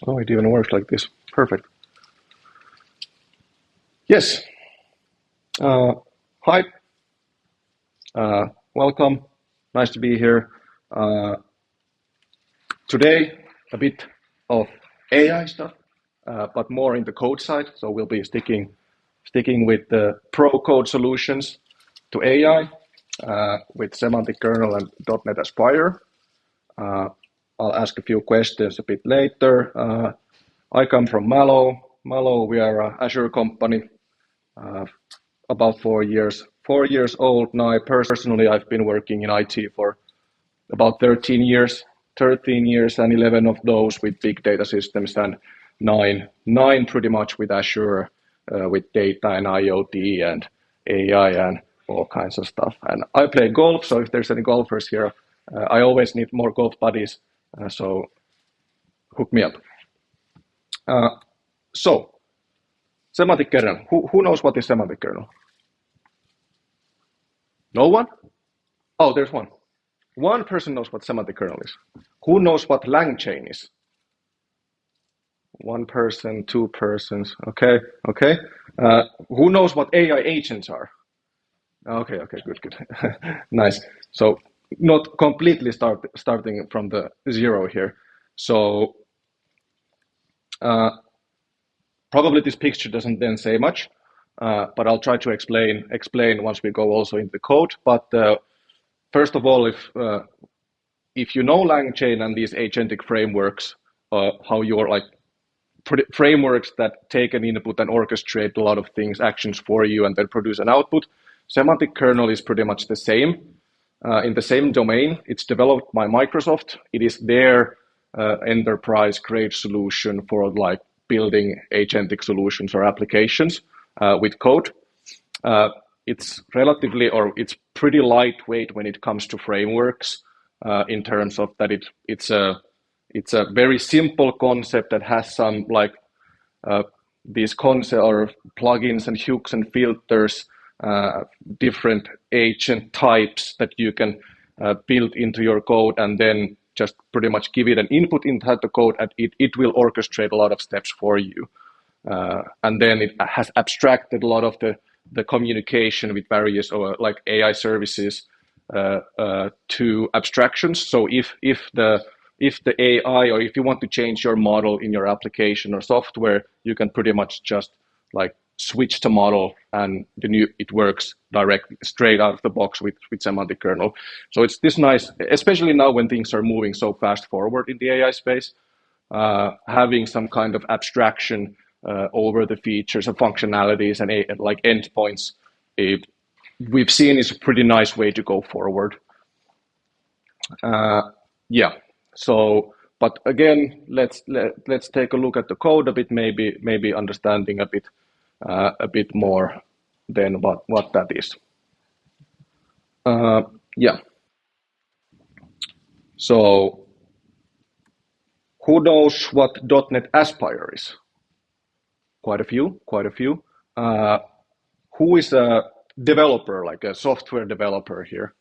Oh, it even works like this. Perfect. Yes. Hi. Welcome. Nice to be here. Uh, Today, a bit of AI stuff, but more in the code side. So we'll be sticking with the pro code solutions to AI with Semantic Kernel and .NET Aspire. I'll ask a few questions a bit later. I come from Mallow. Mallow, we are an Azure company, about 4 years. 4 years old now. Personally, I've been working in IT for about 13 years. 13 years, and 11 of those with big data systems, and nine pretty much with Azure, with data and IoT and AI and all kinds of stuff. And I play golf, so if there's any golfers here, I always need more golf buddies. So hook me up. So semantic kernel. Who knows what is semantic kernel? No one? Oh, there's one. One person knows what semantic kernel is. Who knows what LangChain is? One person, two persons. Okay, okay. Who knows what AI agents are? Okay, okay, good. Nice. So not completely starting from the zero here. So probably this picture doesn't then say much, but I'll try to explain once we go also into the code. But first of all, if you know LangChain and these agentic frameworks, how you're like frameworks that take an input and orchestrate a lot of things, actions for you, and then produce an output. Semantic kernel is pretty much the same, in the same domain. It's developed by Microsoft. It is their enterprise grade solution for like building agentic solutions or applications with code. It's relatively, or it's pretty lightweight when it comes to frameworks, in terms of that it's a very simple concept that has some like these concept or plugins and hooks and filters, different agent types that you can build into your code, and then just pretty much give it an input inside the code, and it will orchestrate a lot of steps for you. And then it has abstracted a lot of the communication with various or like AI services to abstractions. So if the AI, or if you want to change your model in your application or software, you can pretty much just like switch the model, and it works directly straight out of the box with semantic kernel. So it's this nice, especially now when things are moving so fast forward in the AI space, having some kind of abstraction over the features and functionalities and like endpoints, we've seen is a pretty nice way to go forward. Yeah. So, but again, let's take a look at the code a bit, maybe understanding a bit more than what that is. Yeah. So, who knows what .NET Aspire is? Quite a few. Who is a developer, like a software developer here?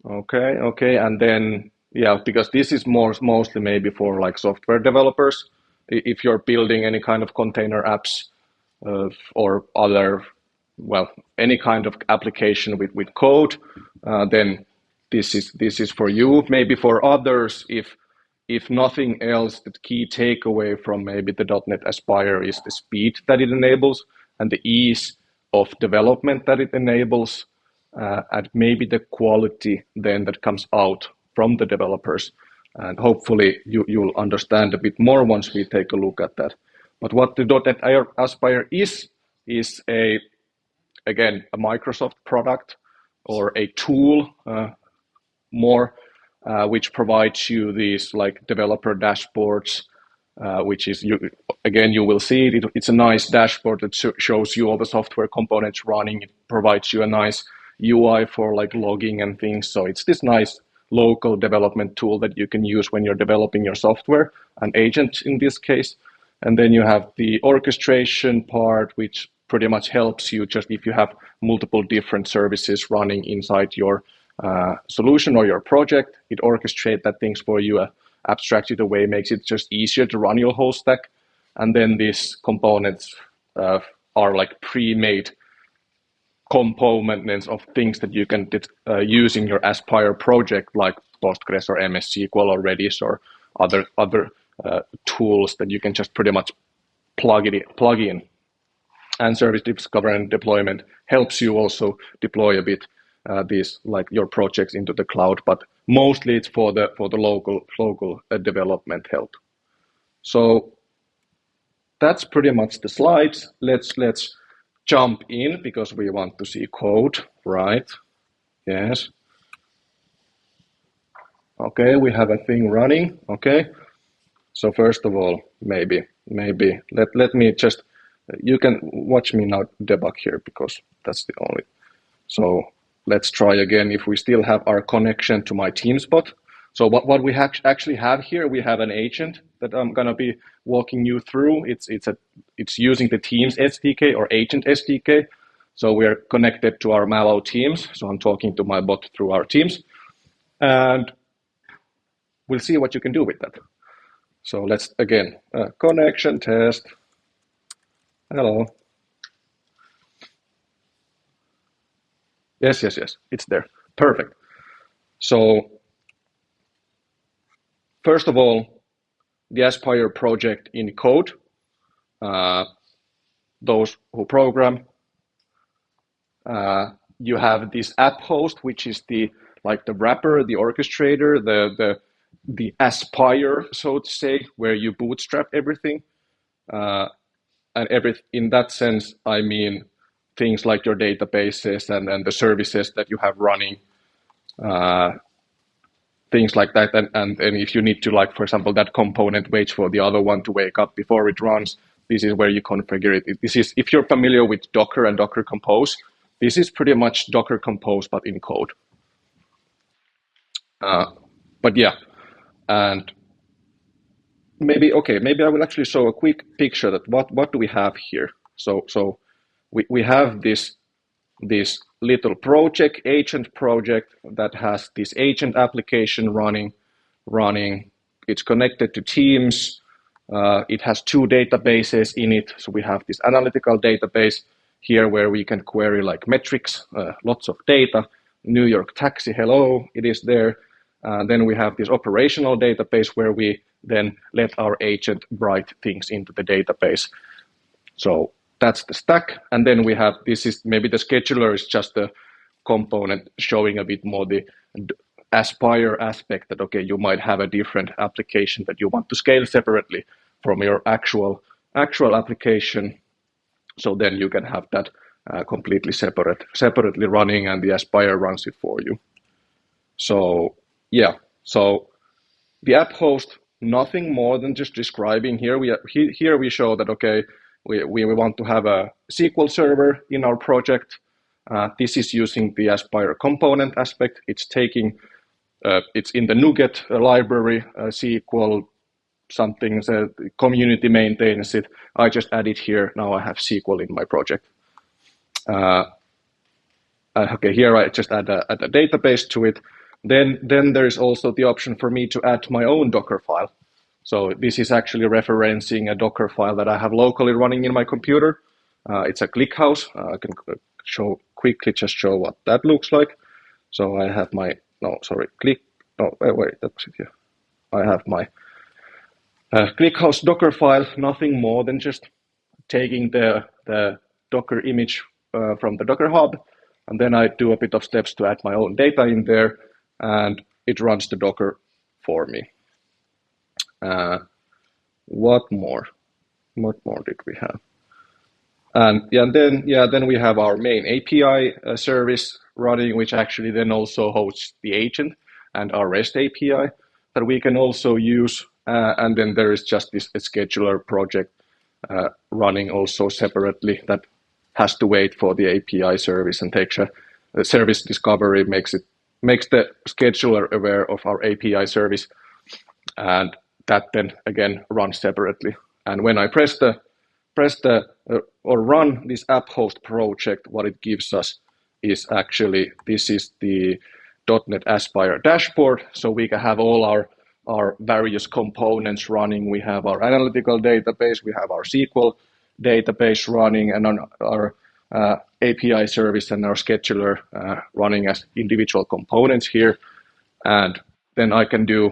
Okay, and then yeah, because this is mostly maybe for like software developers. If you're building any kind of container apps, or other, well, any kind of application with code, then this is for you. Maybe for others, if nothing else, the key takeaway from maybe the .NET Aspire is the speed that it enables and the ease of development that it enables, and maybe the quality then that comes out from the developers. And hopefully you'll understand a bit more once we take a look at that. But what the .NET Aspire is again a Microsoft product or a tool, more, which provides you these like developer dashboards, which is you will see it. It's a nice dashboard that shows you all the software components running. It provides you a nice UI for like logging and things. So it's this nice local development tool that you can use when you're developing your software, an agent in this case. And then you have the orchestration part, which pretty much helps you just if you have multiple different services running inside your solution or your project. It orchestrates that things for you, abstracts it away, makes it just easier to run your whole stack. And then these components are like pre-made components of things that you can use in your Aspire project, like Postgres or MS SQL or Redis or other tools that you can just pretty much plug in. And service discovery and deployment helps you also deploy a bit these like your projects into the cloud, but mostly it's for the local development help. So that's pretty much the slides. Let's jump in because we want to see code, right? Yes. Okay, we have a thing running. Okay. So first of all, maybe let me just, you can watch me now debug here because that's the only. So let's try again if we still have our connection to my Teams bot. So what we actually have here, we have an agent that I'm gonna be walking you through. It's using the Teams SDK or agent SDK. So we're connected to our Mallow Teams. So I'm talking to my bot through our Teams, and we'll see what you can do with that. So let's again connection test. Hello. Yes, it's there. Perfect. So first of all, the Aspire project in code, those who program, you have this app host, which is the wrapper, the orchestrator, the Aspire, so to say, where you bootstrap everything. And in that sense, I mean things like your databases and the services that you have running, things like that. And if you need to, like, for example, that component waits for the other one to wake up before it runs, this is where you configure it. This is, if you're familiar with Docker and Docker Compose, this is pretty much Docker Compose, but in code. But yeah, and maybe I will actually show a quick picture that what do we have here. So we have this little project, agent project, that has this agent application running. It's connected to Teams. It has two databases in it. So we have this analytical database here where we can query like metrics, lots of data. New York taxi, hello, it is there. Then we have this operational database where we then let our agent write things into the database. So that's the stack. And then we have, this is maybe the scheduler is just a component showing a bit more the Aspire aspect that, okay, you might have a different application that you want to scale separately from your actual application. So then you can have that completely separately running, and the Aspire runs it for you. So yeah, so the app host, nothing more than just describing here. Here we show that, okay, we want to have a SQL server in our project. This is using the Aspire component aspect. It's taking, it's in the NuGet library, SQL something, so the community maintains it. I just add it here. Now I have SQL in my project. Okay, here I just add a database to it. Then there is also the option for me to add my own Docker file. So this is actually referencing a Docker file that I have locally running in my computer. It's a ClickHouse. I can quickly show what that looks like. So I have my, that's it here. I have my ClickHouse Docker file, nothing more than just taking the Docker image from the Docker Hub, and then I do a bit of steps to add my own data in there, and it runs the Docker for me. What more did we have? And then we have our main API service running, which actually then also hosts the agent and our REST API that we can also use. And then there is just this scheduler project running also separately that has to wait for the API service and takes a service discovery, makes the scheduler aware of our API service, and that then again runs separately. And when I press or run this app host project, what it gives us is actually, this is the .NET Aspire dashboard. So we can have all our our various components running. We have our analytical database, we have our SQL database running, and our API service and our scheduler running as individual components here. And then I can do,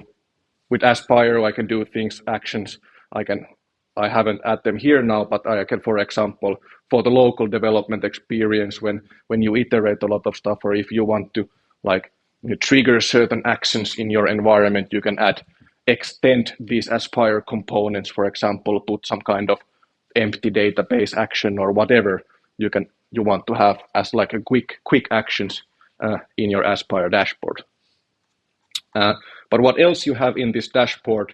with Aspire, I can do things, actions. I haven't add them here now, but I can, for example, for the local development experience, when you iterate a lot of stuff, or if you want to trigger certain actions in your environment, you can extend these Aspire components, for example, put some kind of empty database action or whatever you want to have as like a quick actions in your Aspire dashboard. But what else you have in this dashboard,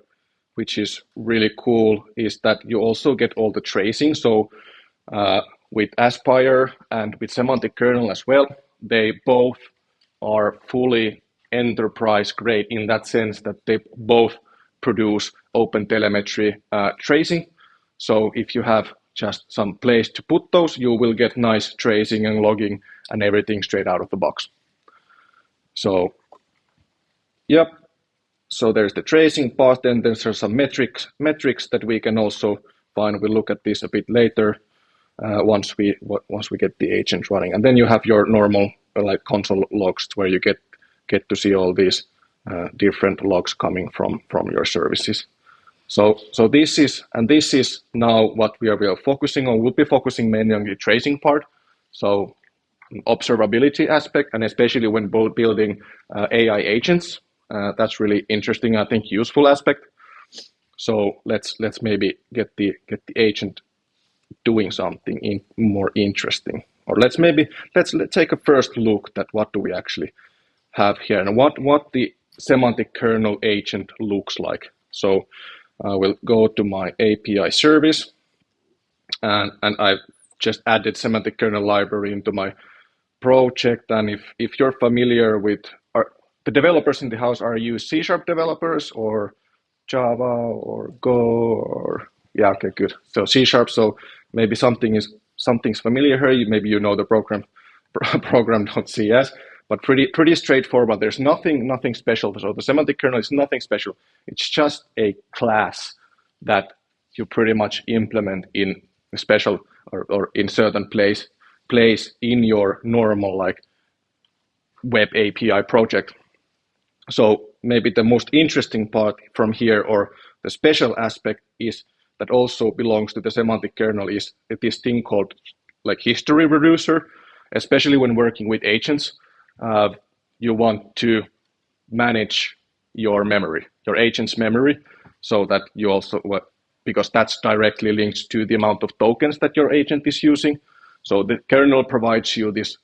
which is really cool, is that you also get all the tracing. So with Aspire and with Semantic Kernel as well, they both are fully enterprise grade in that sense that they both produce open telemetry tracing. So if you have just some place to put those, you will get nice tracing and logging and everything straight out of the box. So, yep. So there's the tracing part, then there's some metrics that we can also find. We'll look at this a bit later once we get the agent running. And then you have your normal like console logs where you get to see all these different logs coming from your services. So this is now what we are focusing on. We'll be focusing mainly on the tracing part. So observability aspect, and especially when building AI agents. That's really interesting, I think, useful aspect. So let's maybe get the agent doing something more interesting. Or let's take a first look at what do we actually have here and what the semantic kernel agent looks like. So I will go to my API service, and I've just added semantic kernel library into my project. And if you're familiar with the developers in the house, are you C# developers or Java or Go or yeah, okay, good. So C#. So maybe something's familiar here. Maybe you know the program.cs, but pretty straightforward. There's nothing special. So the semantic kernel is nothing special. It's just a class that you pretty much implement in a special or in certain place in your normal like web API project. So maybe the most interesting part from here, or the special aspect, is that also belongs to the semantic kernel is this thing called like history reducer. Especially when working with agents, you want to manage your memory, your agent's memory, so that you also, because that's directly linked to the amount of tokens that your agent is using. So the kernel provides you this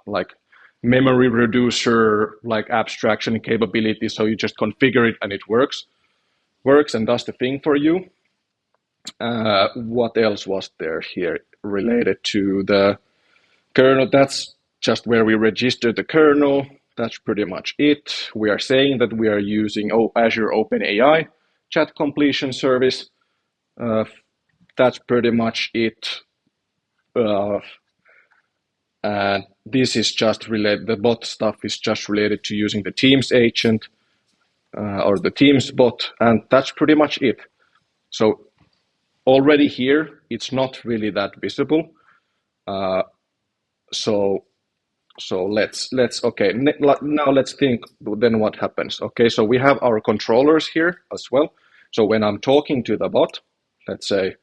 like memory reducer, like abstraction capability. So you just configure it and it works and does the thing for you. What else was there here related to the kernel? That's just where we register the kernel. That's pretty much it. We are saying that we are using Azure OpenAI chat completion service. That's pretty much it. And this is just related, the bot stuff is just related to using the Teams agent or the Teams bot, and that's pretty much it. So already here, it's not really that visible. So let's okay, now let's think then what happens. Okay, so we have our controllers here as well. So when I'm talking to the bot, let's say,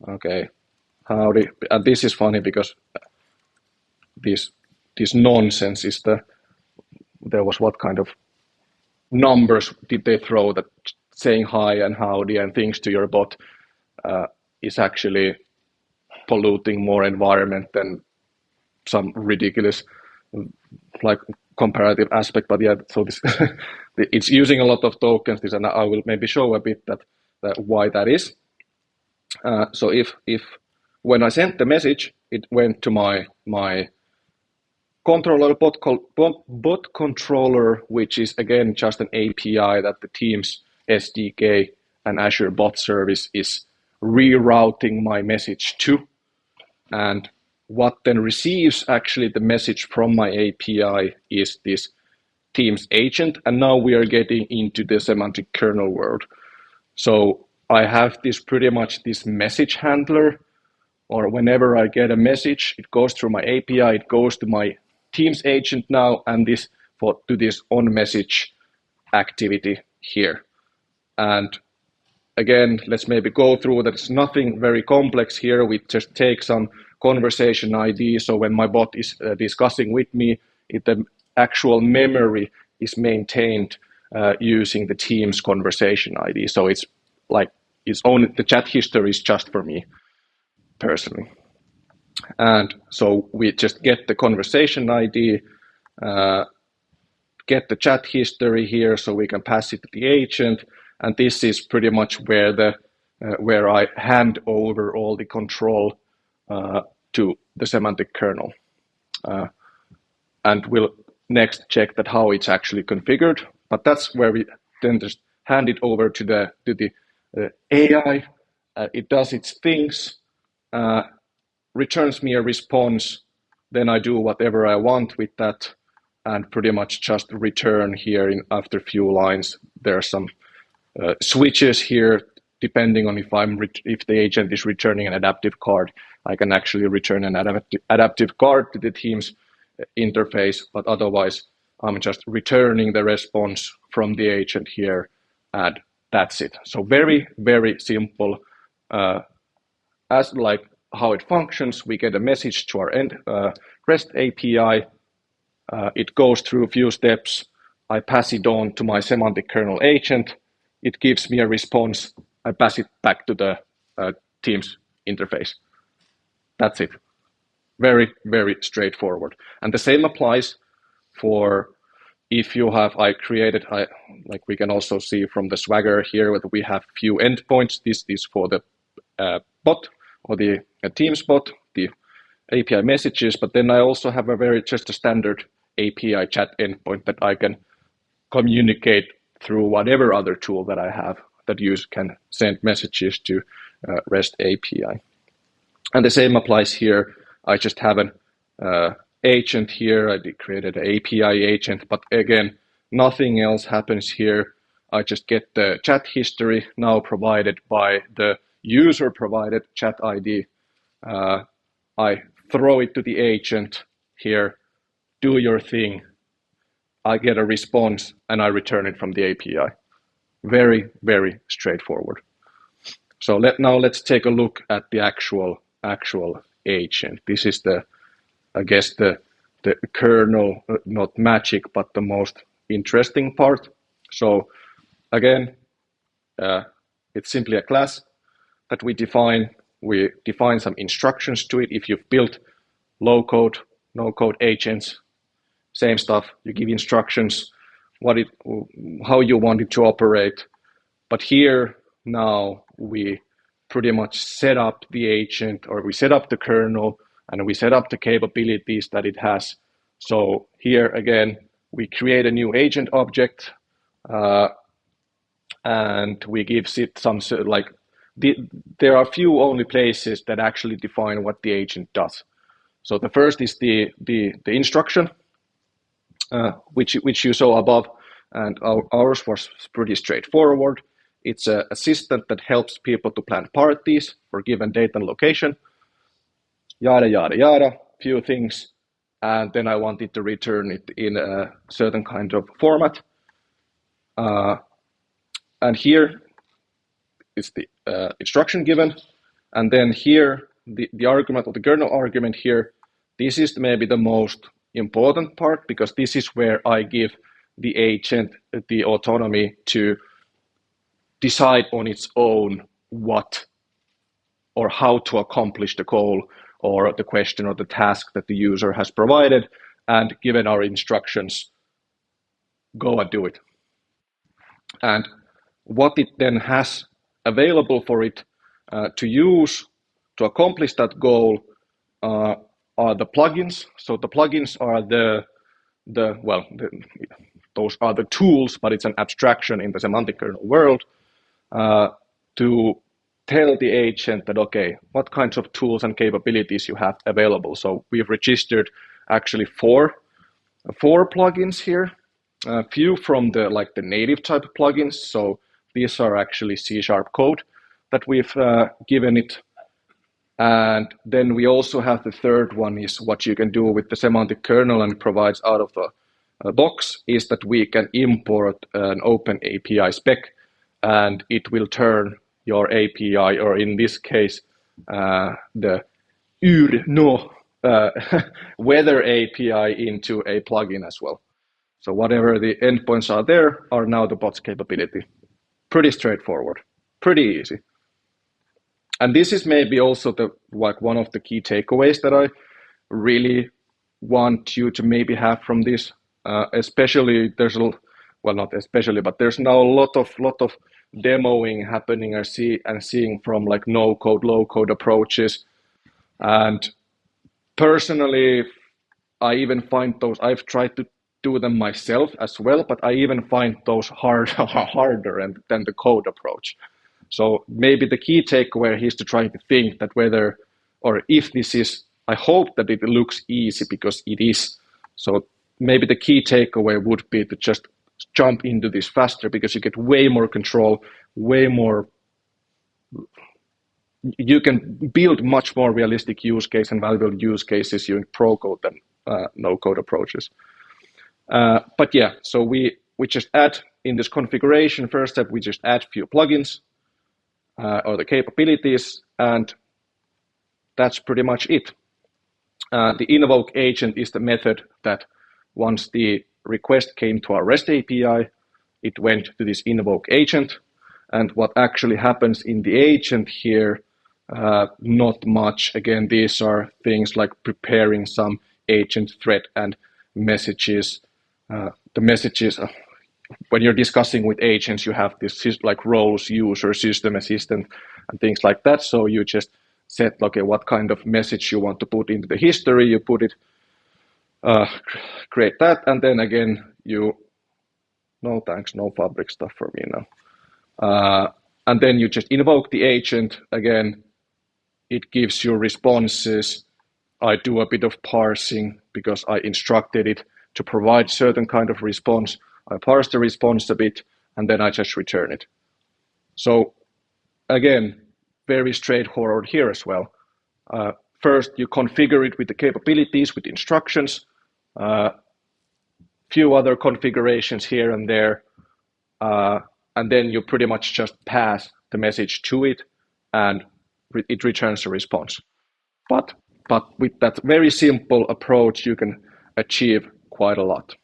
okay, howdy, and this is funny because this nonsense is there was what kind of numbers did they throw that saying hi and howdy and things to your bot is actually polluting more environment than some ridiculous like comparative aspect. But yeah, so this it's using a lot of tokens, and I will maybe show a bit that why that is. So if when I sent the message, it went to my controller, bot controller, which is again just an API that the Teams SDK and Azure bot service is rerouting my message to. And what then receives actually the message from my API is this Teams agent, and now we are getting into the semantic kernel world. So I have this pretty much this message handler, or whenever I get a message, it goes through my API, it goes to my Teams agent now, and this to this on message activity here. And again, let's maybe go through that. It's nothing very complex here. We just take some conversation ID. So when my bot is discussing with me, the actual memory is maintained using the Teams conversation ID. So it's like the chat history is just for me personally. And so we just get the conversation ID, get the chat history here, so we can pass it to the agent. And this is pretty much where I hand over all the control to the semantic kernel. And we'll next check that how it's actually configured. But that's where we then just hand it over to the AI. It does its things, returns me a response. Then I do whatever I want with that, and pretty much just return here after a few lines. There are some switches here depending on if the agent is returning an adaptive card. I can actually return an adaptive card to the Teams interface, but otherwise I'm just returning the response from the agent here, and that's it. So very, very simple. As like how it functions, we get a message to our end REST API. It goes through a few steps. I pass it on to my semantic kernel agent. It gives me a response. I pass it back to the Teams interface. That's it. Very, very straightforward. And the same applies for if you have, like we can also see from the Swagger here that we have few endpoints. This is for the bot or the Teams bot, the API messages, but then I also have just a standard API chat endpoint that I can communicate through whatever other tool that I have that can send messages to REST API. And the same applies here. I just have an agent here. I created an API agent, but again, nothing else happens here. I just get the chat history now provided by the user provided chat ID. I throw it to the agent here, do your thing. I get a response and I return it from the API. Very, very straightforward. So let's take a look at the actual agent. This is I guess the kernel, not magic, but the most interesting part. So again, it's simply a class that we define. We define some instructions to it. If you've built low code, no code agents, same stuff. You give instructions, how you want it to operate. But here now we pretty much set up the agent, or we set up the kernel, and we set up the capabilities that it has. So here again, we create a new agent object, and we give it some there are few only places that actually define what the agent does. So the first is the instruction, which you saw above, and ours was pretty straightforward. It's an assistant that helps people to plan parties for given date and location. Yada, yada, yada, few things. And then I wanted to return it in a certain kind of format. And here is the instruction given. And then here, the argument or the kernel argument here, this is maybe the most important part, because this is where I give the agent the autonomy to decide on its own what or how to accomplish the goal or the question or the task that the user has provided, and given our instructions, go and do it. And what it then has available for it to use to accomplish that goal are the plugins. So the plugins are those are the tools, but it's an abstraction in the semantic kernel world to tell the agent that, okay, what kinds of tools and capabilities you have available. So we've registered actually four plugins here. A few from the native type plugins. So these are actually C# code that we've given it. And then we also have the third one is what you can do with the semantic kernel and provides out of the box is that we can import an open API spec and it will turn your API, or in this case, the no weather API into a plugin as well. So whatever the endpoints are there are now the bot's capability. Pretty straightforward, pretty easy. And this is maybe also the one of the key takeaways that I really want you to maybe have from this. Especially there's not especially, but there's now a lot of demoing happening and seeing from no code, low code approaches. And personally, I even find those, I've tried to do them myself as well, but I even find those harder than the code approach. So maybe the key takeaway is to try to think that whether, or if this is, I hope that it looks easy because it is. So maybe the key takeaway would be to just jump into this faster because you get way more control, way more, you can build much more realistic use case and valuable use cases using pro code than no code approaches. But yeah, so we just add in this configuration, first step, we just add few plugins or the capabilities, and that's pretty much it. The invoke agent is the method that once the request came to our REST API, it went to this invoke agent. And what actually happens in the agent here, not much. Again, these are things like preparing some agent thread and messages. The messages, when you're discussing with agents, you have this like roles, user, system, assistant, and things like that. So you just set, okay, what kind of message you want to put into the history, you put it, create that, and then again, no thanks, no fabric stuff for me now. And then you just invoke the agent. Again, it gives you responses. I do a bit of parsing because I instructed it to provide certain kind of response. I parse the response a bit, and then I just return it. So again, very straightforward here as well. First, you configure it with the capabilities, with instructions, few other configurations here and there, and then you pretty much just pass the message to it, and it returns a response. But with that very simple approach, you can achieve quite a lot.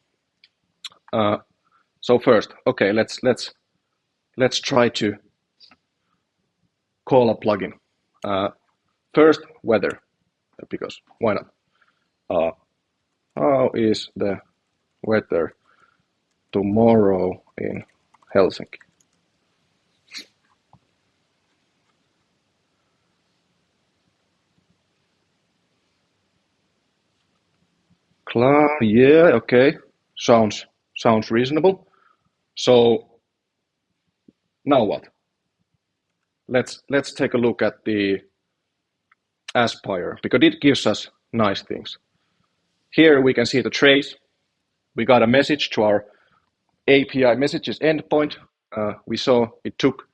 So first, okay, let's try to call a plugin. First, weather, because why not? How is the weather tomorrow in Helsinki? Yeah, okay, sounds reasonable. So now what? Let's take a look at the Aspire, because it gives us nice things. Here we can see the trace. We got a message to our API messages endpoint. We saw it took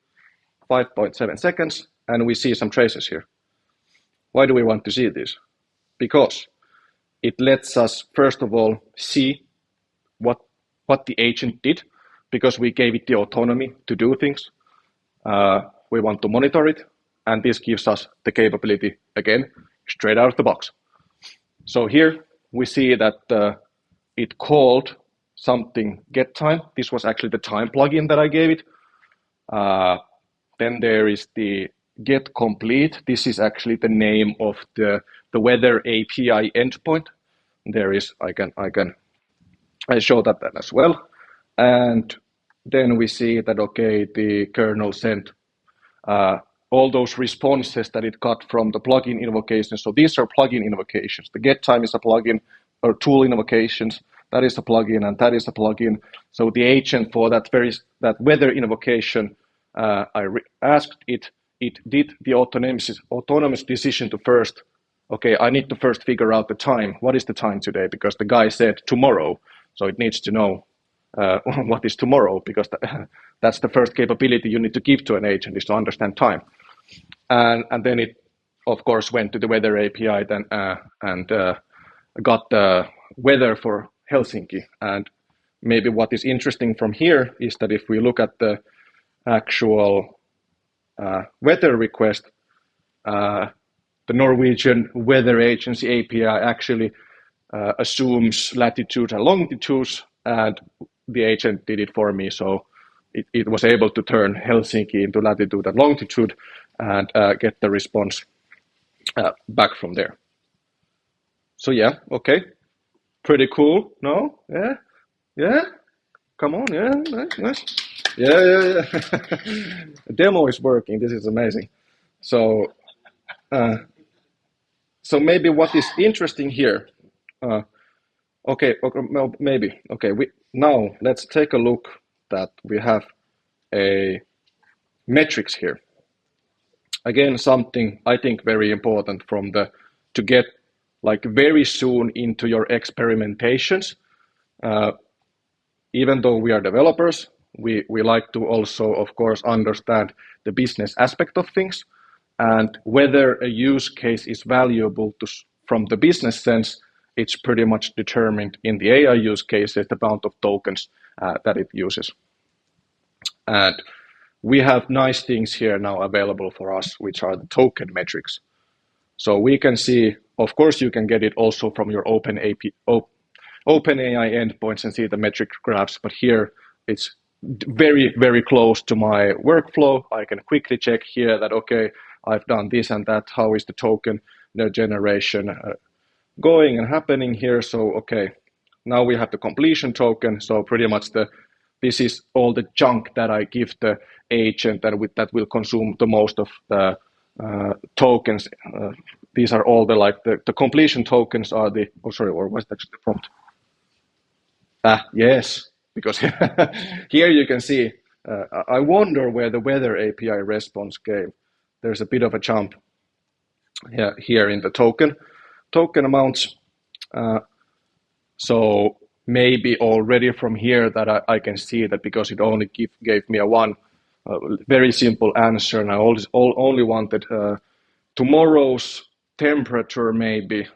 5.7 seconds, and we see some traces here. Why do we want to see this? Because it lets us, first of all, see what the agent did, because we gave it the autonomy to do things. We want to monitor it, and this gives us the capability, again, straight out of the box. So here we see that it called something get time. This was actually the time plugin that I gave it. Then there is the get complete. This is actually the name of the weather API endpoint. There is, I show that then as well. And then we see that, okay, the kernel sent all those responses that it got from the plugin invocations. So these are plugin invocations. The get time is a plugin, or tool invocations, that is a plugin, and that is a plugin. So the agent for that weather invocation, I asked it did the autonomous decision to first, okay, I need to first figure out the time. What is the time today? Because the guy said tomorrow, so it needs to know. what is tomorrow, because that's the first capability you need to give to an agent, is to understand time. And then it, of course, went to the weather API then and got the weather for Helsinki. And maybe what is interesting from here is that if we look at the actual weather request, the Norwegian Weather Agency API actually assumes latitudes and longitudes, and the agent did it for me. So it was able to turn Helsinki into latitude and longitude and get the response back from there. So yeah, okay, pretty cool. No, yeah. Come on, yeah, nice. Yeah. The demo is working. This is amazing. So, so maybe what is interesting here? Okay, well, maybe. Okay, now let's take a look that we have a metrics here. Again, something I think very important from to get like very soon into your experimentations. Even though we are developers, we like to also, of course, understand the business aspect of things, and whether a use case is valuable from the business sense. It's pretty much determined in the AI use cases, the amount of tokens that it uses. And we have nice things here now available for us, which are the token metrics. So we can see, of course, you can get it also from your OpenAI endpoints and see the metric graphs, but here it's very, very close to my workflow. I can quickly check here that, okay, I've done this and that. How is the token generation going and happening here? So, okay, now we have the completion token. So pretty much this is all the junk that I give the agent that will consume the most of the tokens. These are all the completion tokens are the, oh sorry, or was that just the prompt? Yes, because here you can see, I wonder where the weather API response came. There's a bit of a jump here in the token amounts. So maybe already from here that I can see that because it only gave me a one very simple answer, and I only wanted tomorrow's temperature. Maybe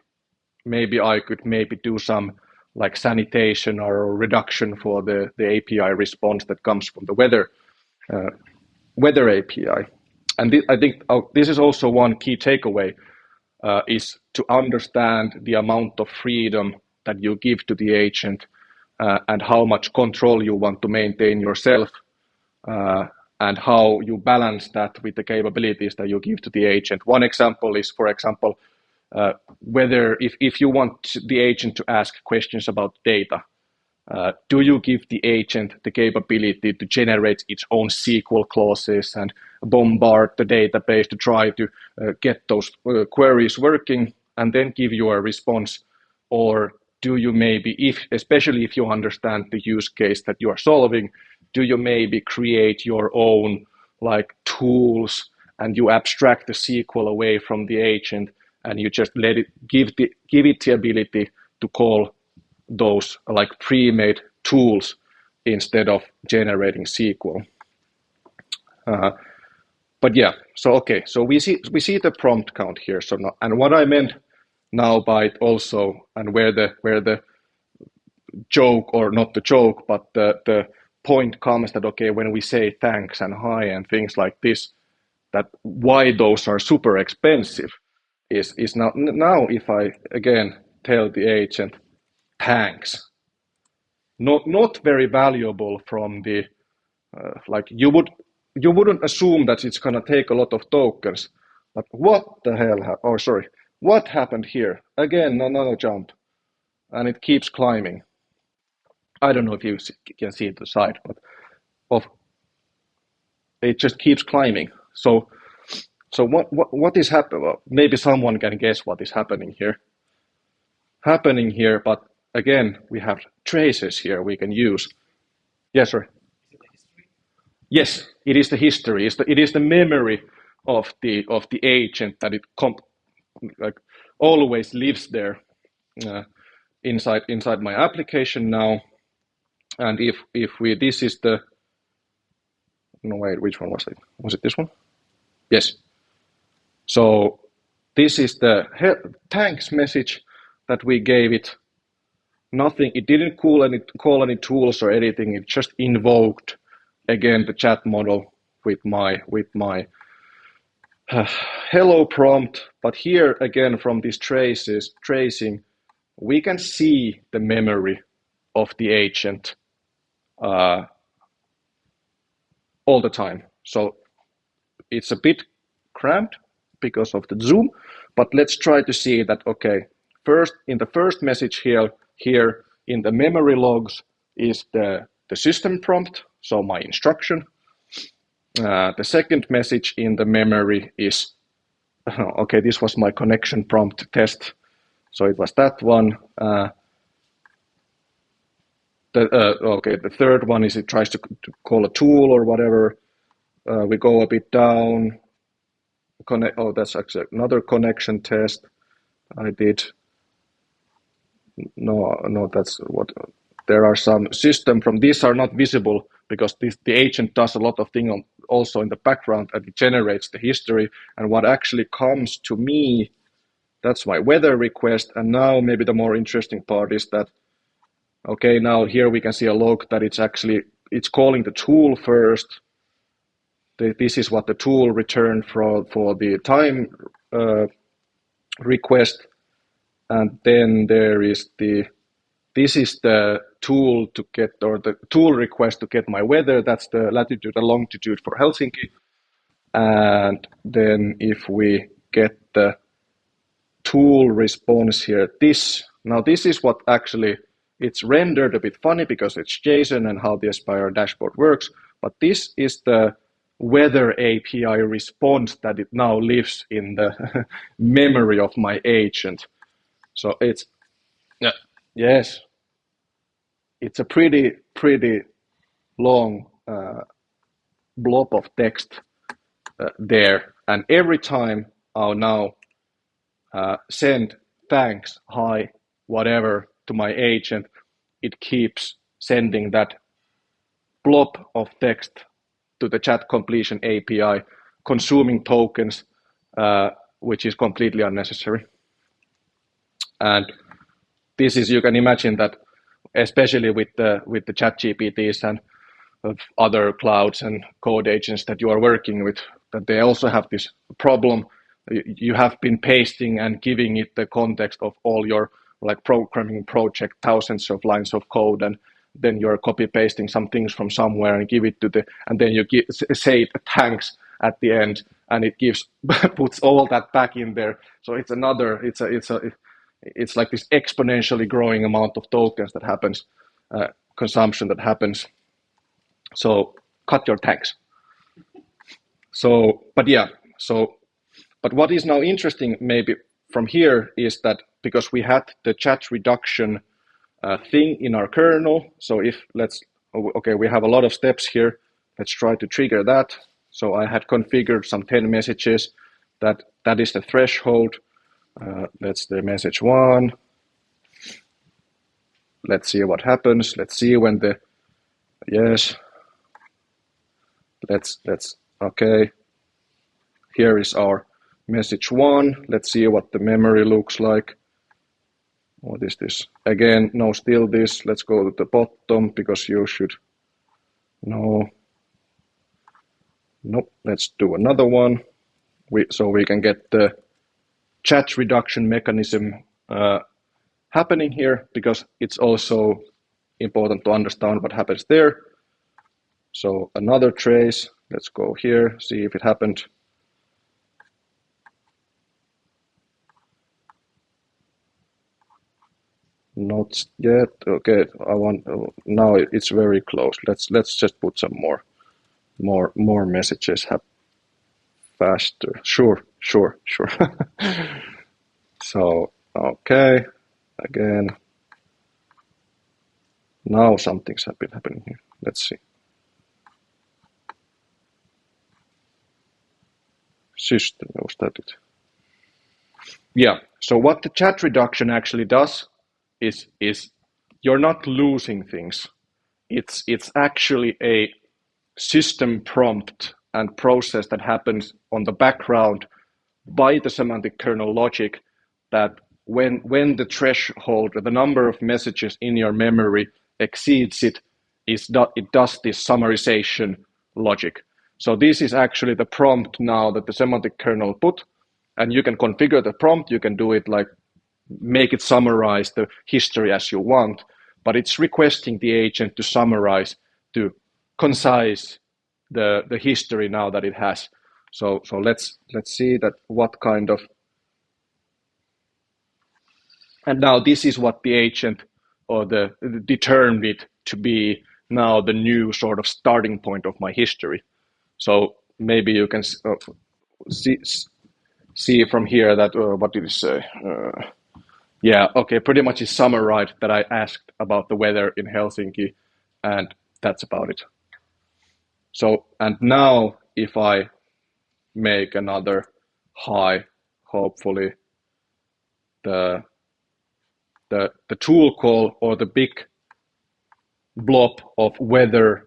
I could do some like sanitation or reduction for the API response that comes from the weather API. And I think this is also one key takeaway, is to understand the amount of freedom that you give to the agent and how much control you want to maintain yourself, and how you balance that with the capabilities that you give to the agent. One example is, for example, whether if you want the agent to ask questions about data, do you give the agent the capability to generate its own SQL clauses and bombard the database to try to get those queries working and then give you a response? Or do you maybe, especially if you understand the use case that you are solving, do you maybe create your own like tools and you abstract the SQL away from the agent and you just let it give it the ability to call those like pre-made tools instead of generating SQL. But yeah, so okay, so we see the prompt count here. So now, and what I meant now by it also, and where the joke, or not the joke, but the point comes that, okay, when we say thanks and hi and things like this, that why those are super expensive is now if I again tell the agent thanks, not very valuable from the like you wouldn't assume that it's gonna take a lot of tokens, but what the hell? What happened here? Again, another jump, and it keeps climbing. I don't know if you can see the side, but it just keeps climbing. So what is happening? Well, maybe someone can guess what is happening here. But again, we have traces here we can use. Yes, sir. Yes, it is the history. It is the memory of the agent that it like always lives there inside my application now. And if we, this is the, no wait, which one was it? Was it this one? Yes. So this is the thanks message that we gave it. Nothing, it didn't call any tools or anything. It just invoked again the chat model with my hello prompt. But here again, from these tracing, we can see the memory of the agent all the time. So it's a bit cramped because of the zoom, but let's try to see that. Okay, first in the first message here in the memory logs is the system prompt, so my instruction. The second message in the memory is, okay, this was my connection prompt test, so it was that one. Okay, the third one is it tries to call a tool or whatever. We go a bit down. Oh, that's actually another connection test I did. No, that's what. There are some system from these are not visible because the agent does a lot of things also in the background, and it generates the history. And what actually comes to me, that's my weather request. And now maybe the more interesting part is that, okay, now here we can see a log that it's calling the tool first. This is what the tool returned for the time request. And then there is this is the tool to get, or the tool request to get my weather. That's the latitude and longitude for Helsinki. And then if we get the tool response here, this is what actually, it's rendered a bit funny because it's JSON and how the Aspire dashboard works. But this is the weather API response that it now lives in the memory of my agent. So it's, yes, it's a pretty long blob of text there. And every time I'll now send thanks, hi, whatever to my agent, it keeps sending that blob of text to the chat completion API, consuming tokens, which is completely unnecessary. And this is, you can imagine that, especially with the chat GPTs and other clouds and code agents that you are working with, that they also have this problem. You have been pasting and giving it the context of all your like programming project, thousands of lines of code, and then you're copy pasting some things from somewhere and give it to and then you say thanks at the end, and it puts all that back in there. So it's like this exponentially growing amount of tokens that happens, consumption that happens. So cut your tags. But what is now interesting maybe from here is that because we had the chat reduction thing in our kernel, so we have a lot of steps here. Let's try to trigger that. So I had configured some 10 messages. That is the threshold. That's the message 1. Let's see what happens. Let's see when yes. Let's okay. Here is our message 1. Let's see what the memory looks like. What is this? Again, no, still this. Let's go to the bottom because you should. No. Nope. Let's do another one. So we can get the chat reduction mechanism happening here, because it's also important to understand what happens there. So another trace. Let's go here, see if it happened. Not yet. Okay, now it's very close. Let's just put some more messages faster. Sure. So okay, again. Now something's been happening here. Let's see. System was that it. Yeah. So what the chat reduction actually does is you're not losing things. it's actually a system prompt and process that happens on the background by the semantic kernel logic, that when the threshold, the number of messages in your memory exceeds it, it does this summarization logic. So this is actually the prompt now that the semantic kernel put, and you can configure the prompt. You can do it like make it summarize the history as you want, but it's requesting the agent to summarize, to concise the history now that it has. So let's see that what kind of, and now this is what the agent or the determined it to be now the new sort of starting point of my history. So maybe you can see from here that what did it say? Yeah, okay, pretty much is summarized that I asked about the weather in Helsinki, and that's about it. So, and now if I make another hi, hopefully the tool call or the big blob of weather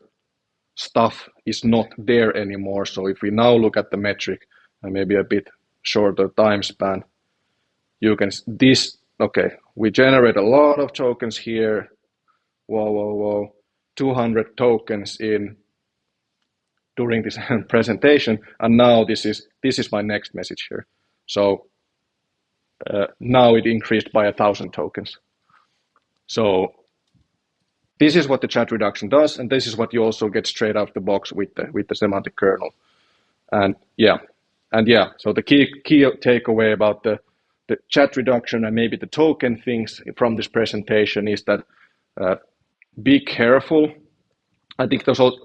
stuff is not there anymore. So if we now look at the metric and maybe a bit shorter time span, you can this. Okay, we generate a lot of tokens here. Whoa, 200 tokens in during this presentation, and now this is my next message here. So now it increased by 1,000 tokens. So this is what the chat reduction does, and this is what you also get straight out the box with the semantic kernel. And yeah, so the key takeaway about the chat reduction and maybe the token things from this presentation is that be careful. I think there's also,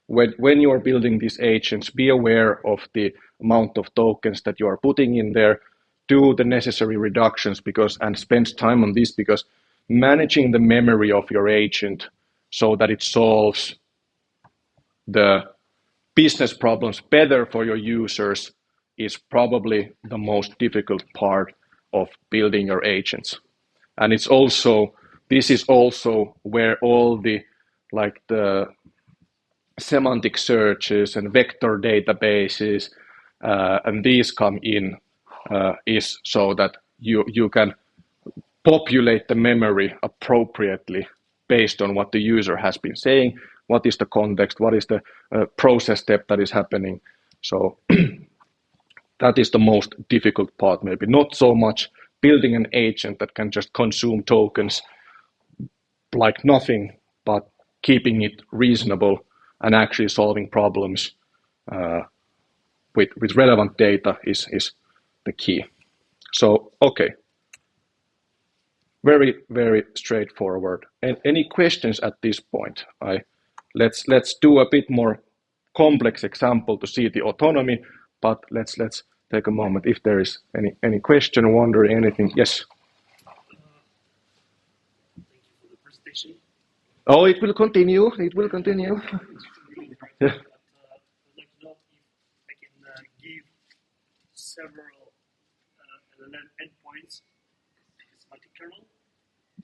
when you are building these agents, be aware of the amount of tokens that you are putting in there. Do the necessary reductions and spend time on this, because managing the memory of your agent so that it solves the business problems better for your users is probably the most difficult part of building your agents. And this is also where all the semantic searches and vector databases and these come in, is so that you can populate the memory appropriately based on what the user has been saying, what is the context, what is the process step that is happening. So that is the most difficult part, maybe not so much building an agent that can just consume tokens like nothing, but keeping it reasonable and actually solving problems with relevant data is the key. So, okay. Very, very straightforward. And any questions at this point? Let's do a bit more complex example to see the autonomy, but let's take a moment if there is any question, wondering anything. Yes. Thank you for the presentation. Oh, it will continue. It will continue. Yeah. I'd like to know if I can give several LLM endpoints to the semantic kernel.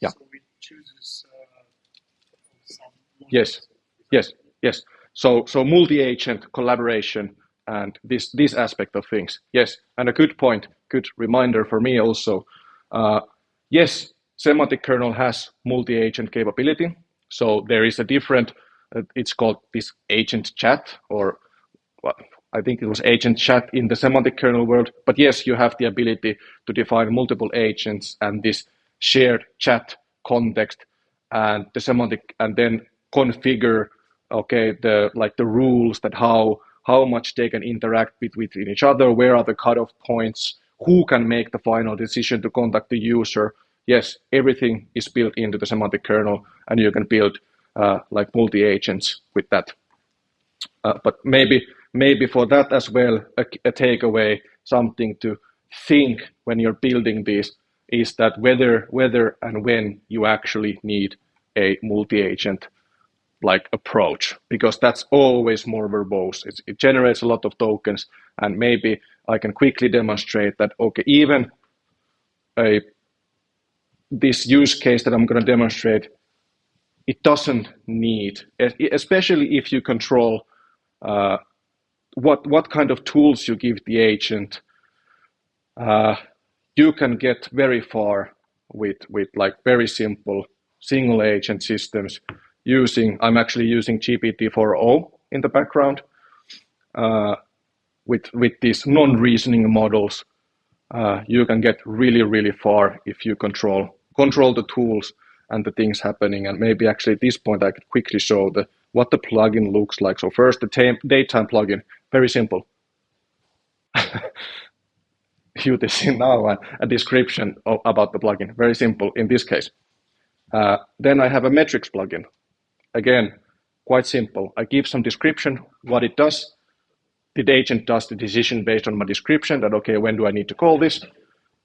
Yeah. So it chooses some. Yes. So multi-agent collaboration and this aspect of things. Yes, and a good point, good reminder for me also. Yes, semantic kernel has multi-agent capability. So there is a different, it's called this agent chat, or well, I think it was agent chat in the semantic kernel world. But yes, you have the ability to define multiple agents and this shared chat context and the semantic, and then configure the rules that how much they can interact with each other, where are the cutoff points, who can make the final decision to contact the user. Yes, everything is built into the semantic kernel, and you can build like multi-agents with that. But maybe for that as well, a takeaway, something to think when you're building these is that whether and when you actually need a multi-agent like approach, because that's always more verbose. It generates a lot of tokens, and maybe I can quickly demonstrate that, okay, even this use case that I'm going to demonstrate it doesn't need, especially if you control what kind of tools you give the agent. You can get very far with like very simple single agent systems. I'm actually using GPT-4o in the background with these non-reasoning models. You can get really far if you control the tools and the things happening. And maybe actually at this point I could quickly show what the plugin looks like. So first the daytime plugin, very simple. You see now a description about the plugin, very simple in this case. Then I have a metrics plugin. Again, quite simple. I give some description, what it does. The agent does the decision based on my description that, okay, when do I need to call this?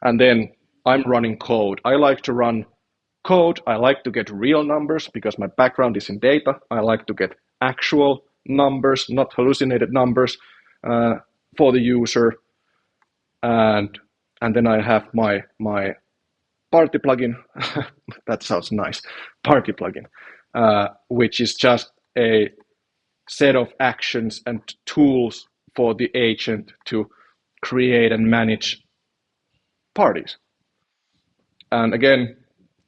And then I'm running code. I like to run code. I like to get real numbers because my background is in data. I like to get actual numbers, not hallucinated numbers for the user. And then I have my party plugin. That sounds nice. Party plugin, which is just a set of actions and tools for the agent to create and manage parties. And again,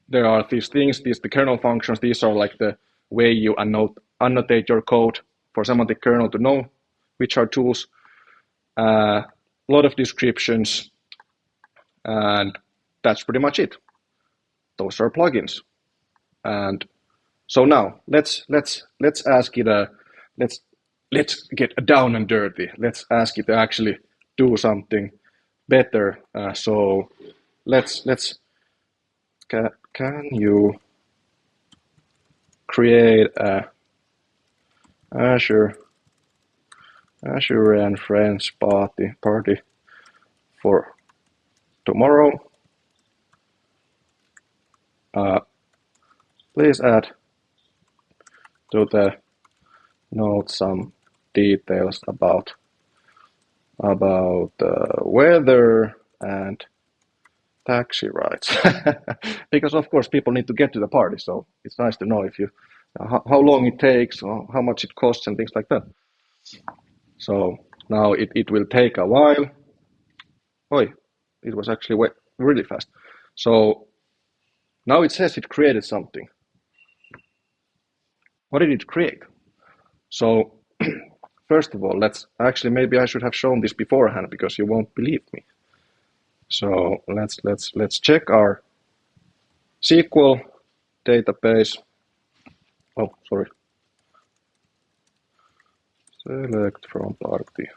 there are these things, the kernel functions. These are like the way you annotate your code for Semantic Kernel to know which are tools. A lot of descriptions, and that's pretty much it. Those are plugins. And so now let's ask it let's get down and dirty. Let's ask it to actually do something better. So can you create a Azure and Friends party for tomorrow? Please add to the note some details about weather and taxi rides. Because of course people need to get to the party, so it's nice to know if you how long it takes or how much it costs and things like that. So now it will take a while. Oi, it was actually really fast. So now it says it created something. What did it create? So first of all, maybe I should have shown this beforehand because you won't believe me. So let's check our SQL database. Oh, sorry. Select from party.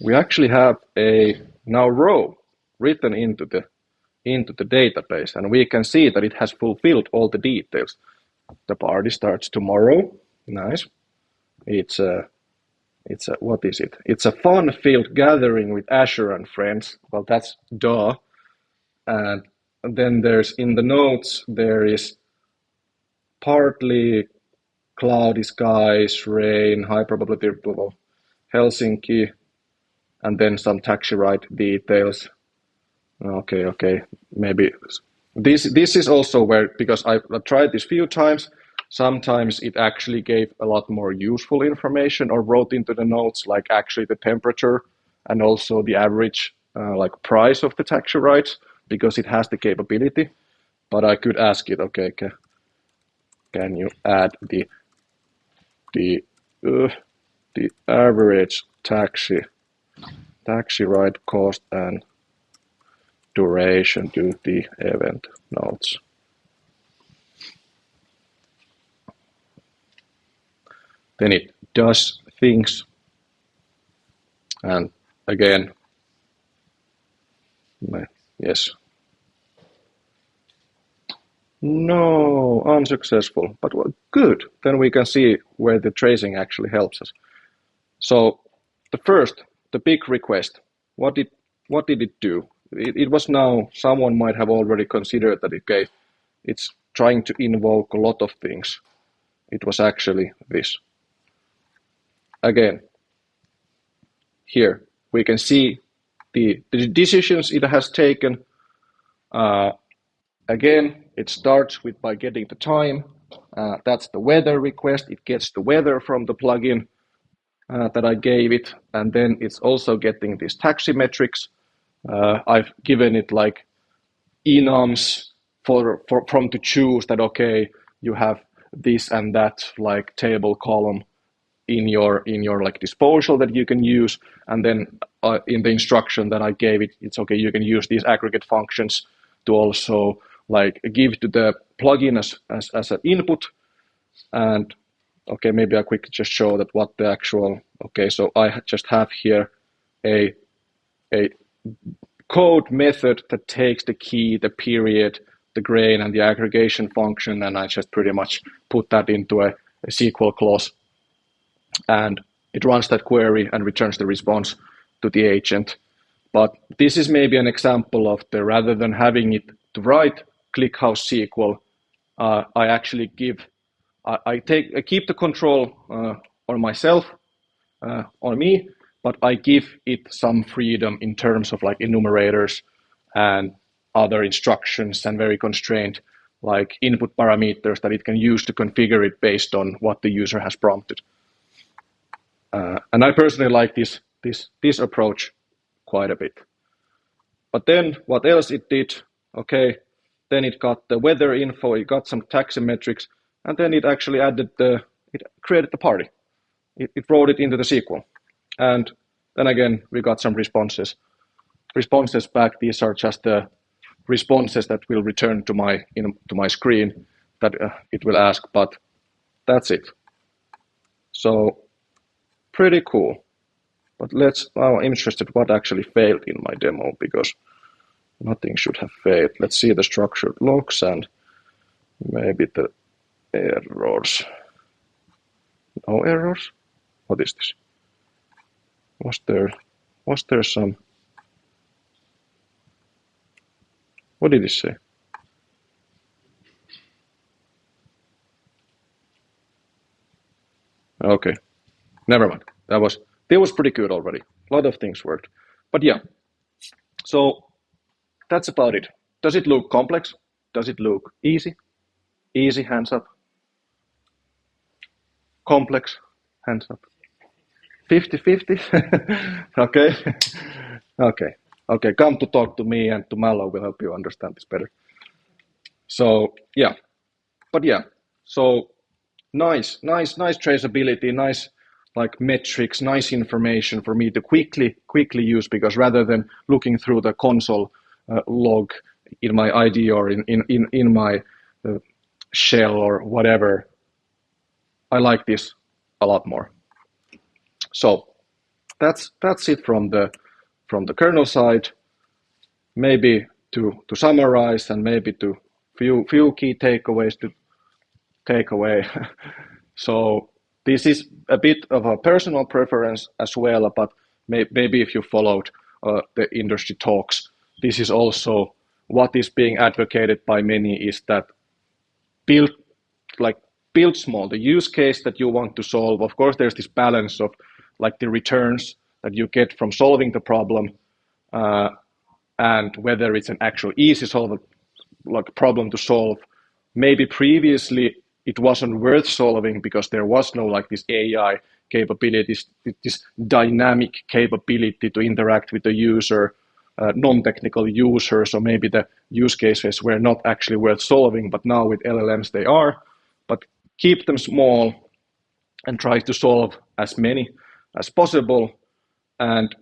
We actually have a now row written into the database, and we can see that it has fulfilled all the details. The party starts tomorrow. Nice. It's a what is it? It's a fun-filled gathering with Azure and friends. Well, that's duh. And then there's in the notes there is partly cloudy skies, rain, high probability of Helsinki, and then some taxi ride details. Okay, maybe this is also where, because I've tried this few times, sometimes it actually gave a lot more useful information or wrote into the notes like actually the temperature and also the average like price of the taxi rides, because it has the capability. But I could ask it, okay, can you add the average taxi ride cost and duration to the event notes? Then it does things, and again, yes, no, unsuccessful, but well, good. Then we can see where the tracing actually helps us. So the big request, what did it do? It was now, someone might have already considered that it's trying to invoke a lot of things. It was actually this. Again, here we can see the decisions it has taken. Again, It starts with by getting the time. That's the weather request. It gets the weather from the plugin that I gave it, and then it's also getting these taxi metrics. I've given it like enums from to choose that, okay, you have this and that like table column in your like disposal that you can use, and then in the instruction that I gave it, it's okay, you can use these aggregate functions to also like give to the plugin as an input. And okay, maybe I quickly just show that what the actual, okay, so I just have here a code method that takes the key, the period, the grain, and the aggregation function, and I just pretty much put that into a SQL clause, and it runs that query and returns the response to the agent. But this is maybe an example of the, rather than having it to write ClickHouse SQL, I actually I keep the control on myself, on me, but I give it some freedom in terms of like enumerators and other instructions and very constrained like input parameters that it can use to configure it based on what the user has prompted. And I personally like this approach quite a bit. But then what else it did? Okay, then it got the weather info, it got some taxi metrics, and then it actually it created the party. It wrote it into the SQL. And then again, we got some responses back. These are just the responses that will return to my screen that it will ask, but that's it. So pretty cool. But I'm interested what actually failed in my demo, because nothing should have failed. Let's see the structured logs and maybe the errors. No errors? What is this? Was there some? What did it say? Okay, never mind. That was pretty good already. A lot of things worked, but yeah. So that's about it. Does it look complex? Does it look easy? Easy, hands up. Complex, hands up. 50-50? Okay. Okay, come to talk to me, and to Mallow will help you understand this better. So yeah, but yeah, so nice traceability, nice like metrics, nice information for me to quickly use, because rather than looking through the console log in my ID or in my shell or whatever, I like this a lot more. So that's it from the kernel side. Maybe to summarize, and maybe to few key takeaways to take away. So this is a bit of a personal preference as well, but maybe if you followed the industry talks, this is also what is being advocated by many, is that build small. The use case that you want to solve, of course, there's this balance of like the returns that you get from solving the problem, and whether it's an actual easy problem to solve. Maybe previously it wasn't worth solving because there was no like this AI capabilities, this dynamic capability to interact with the user, non-technical users, or maybe the use cases were not actually worth solving, but now with LLMs they are. But keep them small and try to solve as many as possible. And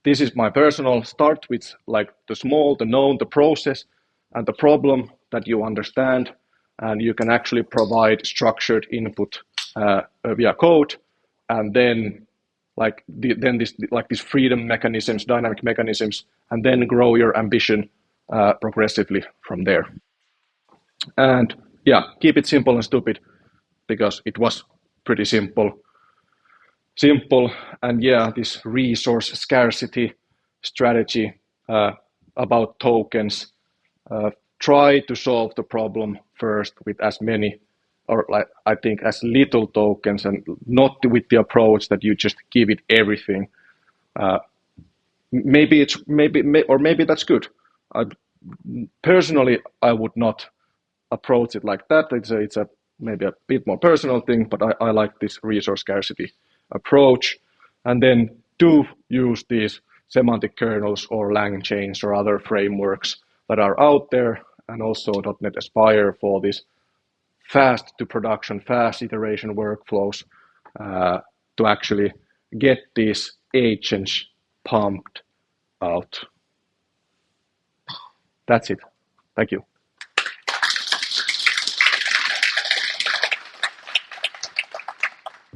this is my personal start with like the small, the known, the process, and the problem that you understand, and you can actually provide structured input via code, and then these freedom mechanisms, dynamic mechanisms, and then grow your ambition progressively from there. And yeah, keep it simple and stupid, because it was pretty simple. And yeah, this resource scarcity strategy about tokens. Try to solve the problem first with as many, or like I think as little tokens, and not with the approach that you just give it everything. Maybe that's good. Personally, I would not approach it like that. It's a maybe a bit more personal thing, but I like this resource scarcity approach. And then do use these semantic kernels or lang chains or other frameworks that are out there, and also .NET Aspire for this fast to production, fast iteration workflows to actually get these agents pumped out. That's it. Thank you.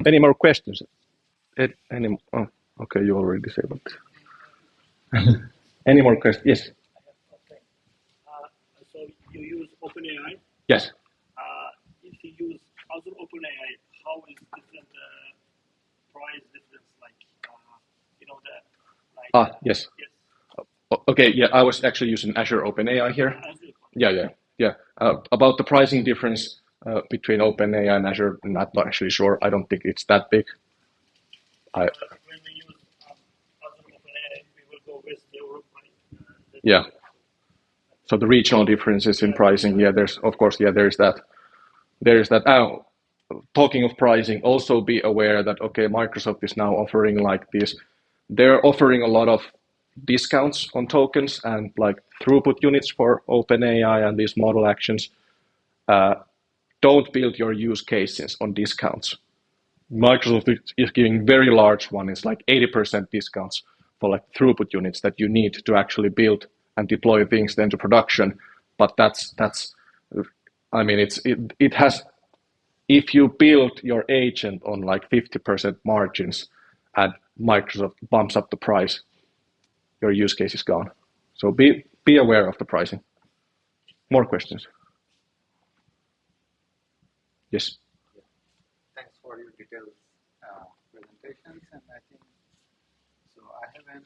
Any more questions? Oh, okay, you already disabled. Any more questions? Yes. Okay. So you use OpenAI. Yes. If you use Azure OpenAI, how is different price difference? Like Yes. Yes. Okay. Yeah, I was actually using Azure OpenAI here. Yeah. About the pricing difference between OpenAI and Azure, I'm not actually sure. I don't think it's that big. When we use Azure OpenAI, we will go with Europe, right? Yeah. So the regional differences in pricing, yeah, there's of course, yeah, there's that. Oh, talking of pricing, also be aware that okay, Microsoft is now offering like this. They're offering a lot of discounts on tokens and like throughput units for OpenAI and these model actions. Don't build your use cases on discounts. Microsoft is giving very large one. It's like 80% discounts for like throughput units that you need to actually build and deploy things then to production. But that's I mean it has, if you build your agent on like 50% margins and Microsoft bumps up the price, your use case is gone. So be aware of the pricing. More questions? Yes. Thanks for your detailed presentations, and I think so. I have a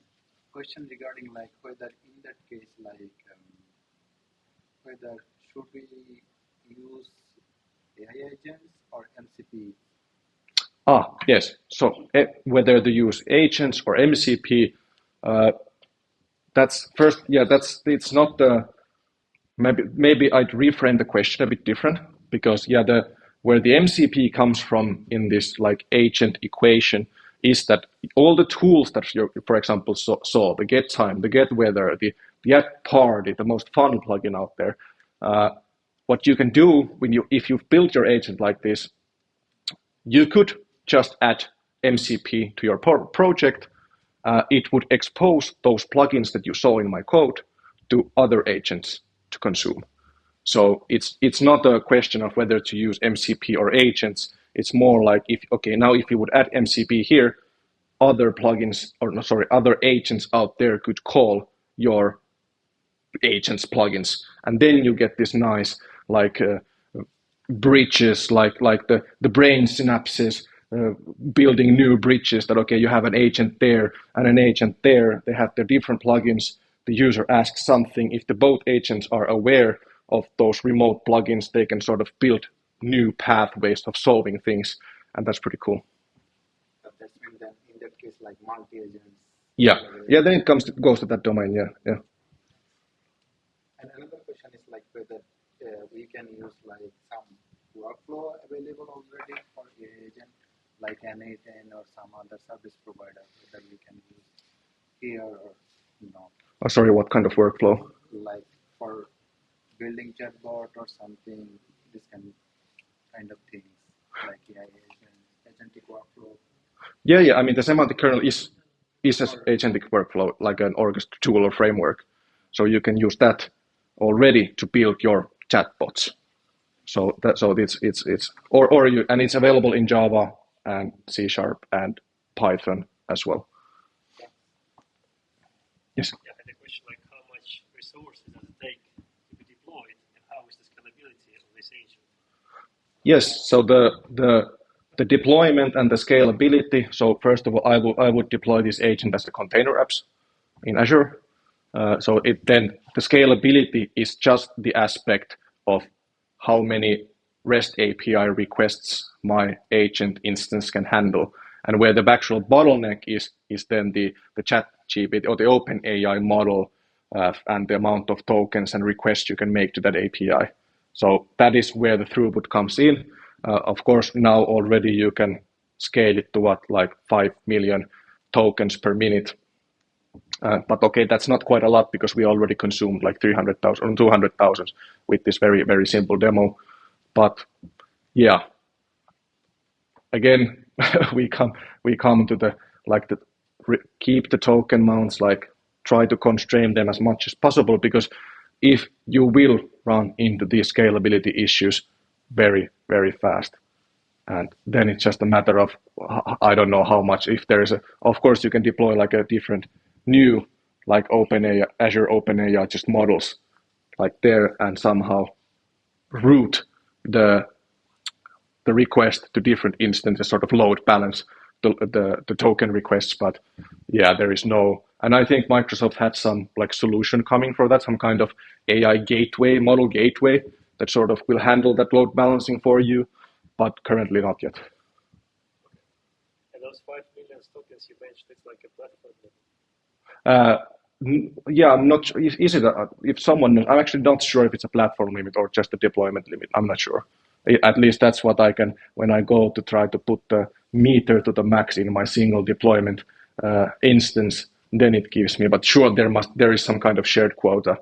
question regarding like whether in that case, like whether should we use AI agents or MCP? Yes. So whether to use agents or MCP, that's first. Yeah, it's not the. Maybe I'd reframe the question a bit different, because yeah, where the MCP comes from in this like agent equation is that all the tools that you, for example, saw the get time, the get weather, the add party, the most fun plugin out there. What you can do if you've built your agent like this, you could just add MCP to your project. It would expose those plugins that you saw in my code to other agents to consume. So it's not a question of whether to use MCP or agents. It's more like if you would add MCP here, other plugins other agents out there could call your agents plugins, and then you get this nice like bridges, like the brain synapses building new bridges that okay, you have an agent there and an agent there, they have their different plugins, the user asks something, if the both agents are aware of those remote plugins, they can sort of build new pathways of solving things, and that's pretty cool. But that's when then in that case like multi-agents. Yeah, then it goes to that domain. Yeah. And another question is like whether we can use like some workflow available already for agent, like N8N or some other service provider that we can use here, or sorry, what kind of workflow? Like for building chatbot or something, this kind of things, like AI agent, agentic workflow. Yeah. I mean, the semantic kernel is an agentic workflow, like an orchestra tool or framework. So you can use that already to build your chatbots. So it's available in Java and C# and Python as well. Yes. Yeah, I had a question like how much resources does it take to be deployed, and how is the scalability of this agent? Yes. So the deployment and the scalability. So first of all, I would deploy this agent as the container apps in Azure. So then the scalability is just the aspect of how many REST API requests my agent instance can handle, and where the actual bottleneck is then the ChatGPT or the OpenAI model and the amount of tokens and requests you can make to that API. So that is where the throughput comes in. Of course, now already you can scale it to what, like 5 million tokens per minute. But okay, that's not quite a lot because we already consumed like 300,000 or 200,000 with this very, very simple demo. But yeah, again, we come to the like the keep the token amounts, like try to constrain them as much as possible, because if you will run into these scalability issues very, very fast, and then it's just a matter of, I don't know how much. If there is a, of course you can deploy like a different new, like OpenAI, Azure OpenAI, just models like there, and somehow route the request to different instances, sort of load balance the token requests. But yeah, there is no, and I think Microsoft had some like solution coming for that, some kind of AI gateway, model gateway that sort of will handle that load balancing for you, but currently not yet. And those 5 million tokens you mentioned, it's like a platform. Yeah, I'm not sure. Is it if someone? I'm actually not sure if it's a platform limit or just a deployment limit. I'm not sure. At least that's what I can, when I go to try to put the meter to the max in my single deployment instance, then it gives me. But sure, there is some kind of shared quota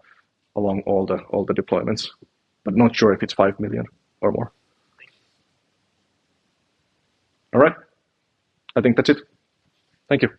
along all the deployments, but not sure if it's 5 million or more. All right, I think that's it. Thank you.